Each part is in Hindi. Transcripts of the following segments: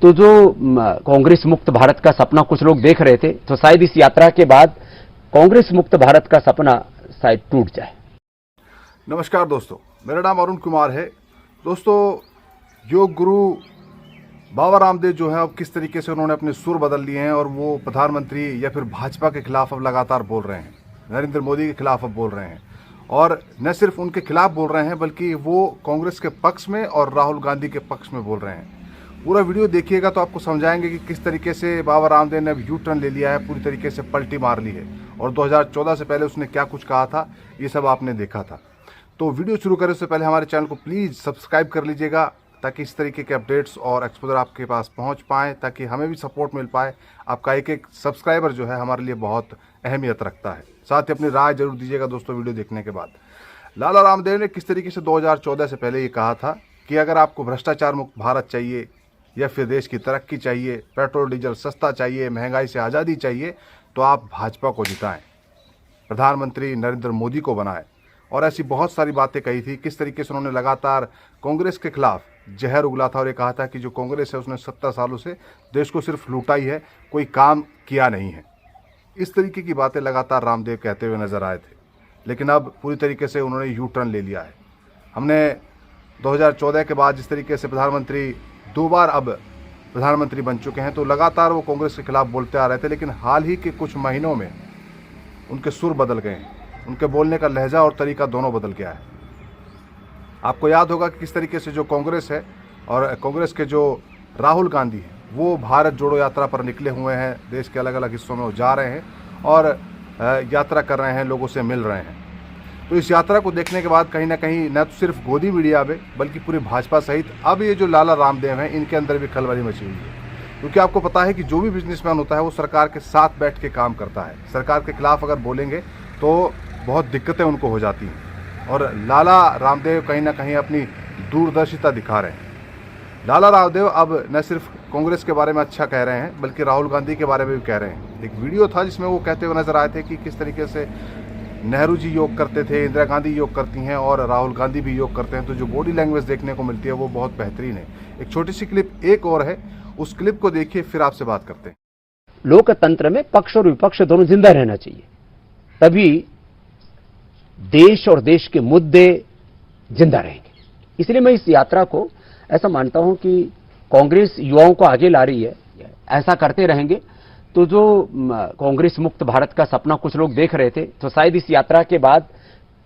तो जो कांग्रेस मुक्त भारत का सपना कुछ लोग देख रहे थे, तो शायद इस यात्रा के बाद कांग्रेस मुक्त भारत का सपना शायद टूट जाए। नमस्कार दोस्तों, मेरा नाम अरुण कुमार है। दोस्तों, योग गुरु बाबा रामदेव जो है अब किस तरीके से उन्होंने अपने सुर बदल लिए हैं और वो प्रधानमंत्री या फिर भाजपा के खिलाफ अब लगातार बोल रहे हैं, नरेंद्र मोदी के खिलाफ अब बोल रहे हैं। और न सिर्फ उनके खिलाफ बोल रहे हैं बल्कि वो कांग्रेस के पक्ष में और राहुल गांधी के पक्ष में बोल रहे हैं। पूरा वीडियो देखिएगा तो आपको समझाएंगे कि किस तरीके से बाबा रामदेव ने अब यू टर्न ले लिया है, पूरी तरीके से पलटी मार ली है। और 2014 से पहले उसने क्या कुछ कहा था, ये सब आपने देखा था। तो वीडियो शुरू करने से पहले हमारे चैनल को प्लीज़ सब्सक्राइब कर लीजिएगा, ताकि इस तरीके के अपडेट्स और एक्सपोजर आपके पास पहुंच पाएँ, ताकि हमें भी सपोर्ट मिल पाए। आपका एक एक सब्सक्राइबर जो है हमारे लिए बहुत अहमियत रखता है। साथ ही अपनी राय जरूर दीजिएगा दोस्तों वीडियो देखने के बाद। लाला रामदेव ने किस तरीके से 2014 से पहले ये कहा था कि अगर आपको भ्रष्टाचार मुक्त भारत चाहिए या फिर देश की तरक्की चाहिए, पेट्रोल डीजल सस्ता चाहिए, महंगाई से आज़ादी चाहिए, तो आप भाजपा को जिताएं, प्रधानमंत्री नरेंद्र मोदी को बनाएं। और ऐसी बहुत सारी बातें कही थी। किस तरीके से उन्होंने लगातार कांग्रेस के खिलाफ जहर उगला था और ये कहा था कि जो कांग्रेस है उसने 70 सालों से देश को सिर्फ लूटा ही है, कोई काम किया नहीं है। इस तरीके की बातें लगातार रामदेव कहते हुए नजर आए थे। लेकिन अब पूरी तरीके से उन्होंने यू टर्न ले लिया है। हमने 2014 के बाद जिस तरीके से प्रधानमंत्री 2 बार अब प्रधानमंत्री बन चुके हैं, तो लगातार वो कांग्रेस के खिलाफ बोलते आ रहे थे। लेकिन हाल ही के कुछ महीनों में उनके सुर बदल गए हैं, उनके बोलने का लहजा और तरीका दोनों बदल गया है। आपको याद होगा कि किस तरीके से जो कांग्रेस है और कांग्रेस के जो राहुल गांधी हैं, वो भारत जोड़ो यात्रा पर निकले हुए हैं। देश के अलग अलग हिस्सों में वो जा रहे हैं और यात्रा कर रहे हैं, लोगों से मिल रहे हैं। तो इस यात्रा को देखने के बाद कहीं ना कहीं न तो सिर्फ गोदी मीडिया में बल्कि पूरी भाजपा सहित अब ये जो लाला रामदेव हैं, इनके अंदर भी खलबली मची हुई है। क्योंकि आपको पता है कि जो भी बिजनेसमैन होता है वो सरकार के साथ बैठ के काम करता है। सरकार के खिलाफ अगर बोलेंगे तो बहुत दिक्कतें उनको हो जाती हैं। और लाला रामदेव कहीं ना कहीं अपनी दूरदर्शिता दिखा रहे हैं। लाला रामदेव अब न सिर्फ कांग्रेस के बारे में अच्छा कह रहे हैं बल्कि राहुल गांधी के बारे में भी कह रहे हैं। एक वीडियो था जिसमें वो कहते हुए नजर आए थे कि किस तरीके से नेहरू जी योग करते थे, इंदिरा गांधी योग करती हैं और राहुल गांधी भी योग करते हैं। तो जो बॉडी लैंग्वेज देखने को मिलती है वो बहुत बेहतरीन है। एक छोटी सी क्लिप एक और है, उस क्लिप को देखिए फिर आपसे बात करते हैं। लोकतंत्र में पक्ष और विपक्ष दोनों जिंदा रहना चाहिए, तभी देश और देश के मुद्दे जिंदा रहेंगे। इसलिए मैं इस यात्रा को ऐसा मानता हूं कि कांग्रेस युवाओं को आगे ला रही है। ऐसा करते रहेंगे तो जो कांग्रेस मुक्त भारत का सपना कुछ लोग देख रहे थे, तो शायद इस यात्रा के बाद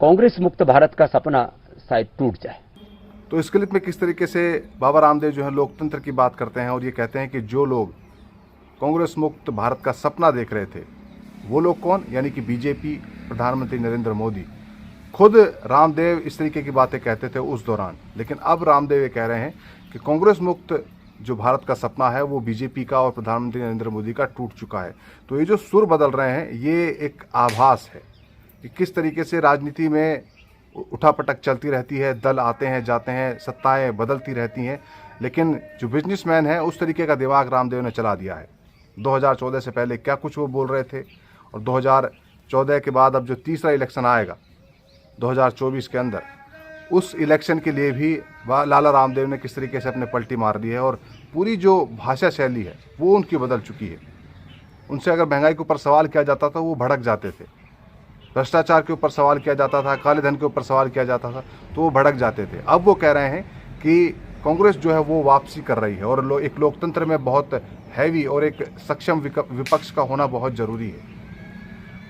कांग्रेस मुक्त भारत का सपना शायद टूट जाए। तो इस क्लिप में किस तरीके से बाबा रामदेव जो है लोकतंत्र की बात करते हैं और ये कहते हैं कि जो लोग कांग्रेस मुक्त भारत का सपना देख रहे थे, वो लोग कौन, यानी कि बीजेपी, प्रधानमंत्री नरेंद्र मोदी। खुद रामदेव इस तरीके की बातें कहते थे उस दौरान, लेकिन अब रामदेव ये कह रहे हैं कि कांग्रेस मुक्त जो भारत का सपना है वो बीजेपी का और प्रधानमंत्री नरेंद्र मोदी का टूट चुका है। तो ये जो सुर बदल रहे हैं, ये एक आभास है कि किस तरीके से राजनीति में उठापटक चलती रहती है, दल आते हैं जाते हैं, सत्ताएं बदलती रहती हैं, लेकिन जो बिजनेसमैन है उस तरीके का दिमाग रामदेव ने चला दिया है। 2014 से पहले क्या कुछ वो बोल रहे थे और 2014 के बाद अब जो तीसरा इलेक्शन आएगा 2024 के अंदर, उस इलेक्शन के लिए भी लाला रामदेव ने किस तरीके से अपने पलटी मार दी है। और पूरी जो भाषा शैली है वो उनकी बदल चुकी है। उनसे अगर महंगाई के ऊपर सवाल किया जाता था वो भड़क जाते थे, भ्रष्टाचार के ऊपर सवाल किया जाता था, काले धन के ऊपर सवाल किया जाता था तो वो भड़क जाते थे। अब वो कह रहे हैं कि कांग्रेस जो है वो वापसी कर रही है और एक लोकतंत्र में बहुत हैवी और एक सक्षम विपक्ष का होना बहुत ज़रूरी है।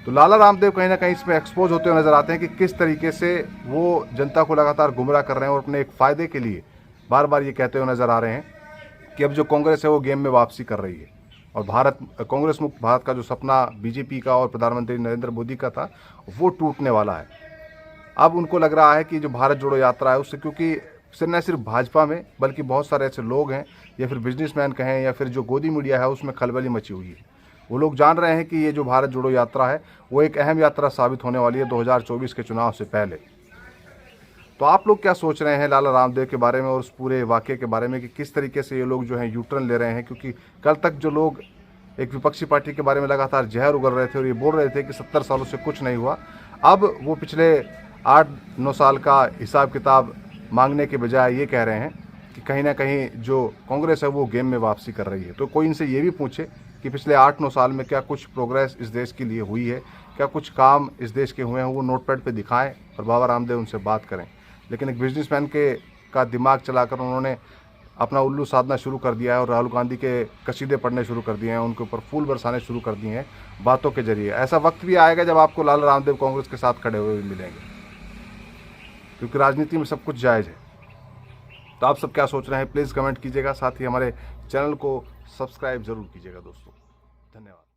तो लाला रामदेव कहीं ना कहीं इसमें एक्सपोज होते हुए नजर आते हैं कि किस तरीके से वो जनता को लगातार गुमराह कर रहे हैं और अपने एक फ़ायदे के लिए बार बार ये कहते हुए नजर आ रहे हैं कि अब जो कांग्रेस है वो गेम में वापसी कर रही है और कांग्रेस मुक्त भारत का जो सपना बीजेपी का और प्रधानमंत्री नरेंद्र मोदी का था वो टूटने वाला है। अब उनको लग रहा है कि जो भारत जोड़ो यात्रा है उससे, क्योंकि न सिर्फ भाजपा में बल्कि बहुत सारे ऐसे लोग हैं या फिर बिजनेसमैन कहें या फिर जो गोदी मीडिया है उसमें खलबली मची हुई है। वो लोग जान रहे हैं कि ये जो भारत जोड़ो यात्रा है वो एक अहम यात्रा साबित होने वाली है 2024 के चुनाव से पहले। तो आप लोग क्या सोच रहे हैं लाला रामदेव के बारे में और उस पूरे वाक़े के बारे में कि किस तरीके से ये लोग जो हैं यू टर्न ले रहे हैं? क्योंकि कल तक जो लोग एक विपक्षी पार्टी के बारे में लगातार जहर उगल रहे थे और ये बोल रहे थे कि 70 सालों से कुछ नहीं हुआ, अब वो पिछले 8-9 साल का हिसाब किताब मांगने के बजाय ये कह रहे हैं कि कहीं ना कहीं जो कांग्रेस है वो गेम में वापसी कर रही है। तो कोई इनसे ये भी पूछे कि पिछले 8-9 साल में क्या कुछ प्रोग्रेस इस देश के लिए हुई है, क्या कुछ काम इस देश के हुए हैं, वो नोटपैड पे दिखाएं और बाबा रामदेव उनसे बात करें। लेकिन एक बिजनेसमैन का दिमाग चलाकर उन्होंने अपना उल्लू साधना शुरू कर दिया है और राहुल गांधी के कसीदे पढ़ने शुरू कर दिए हैं, उनके ऊपर फूल बरसाने शुरू कर दिए हैं बातों के जरिए। ऐसा वक्त भी आएगा जब आपको लाला रामदेव कांग्रेस के साथ खड़े हुए मिलेंगे, क्योंकि राजनीति में सब कुछ जायज़ है। तो आप सब क्या सोच रहे हैं प्लीज़ कमेंट कीजिएगा, साथ ही हमारे चैनल को सब्सक्राइब जरूर कीजिएगा दोस्तों। धन्यवाद।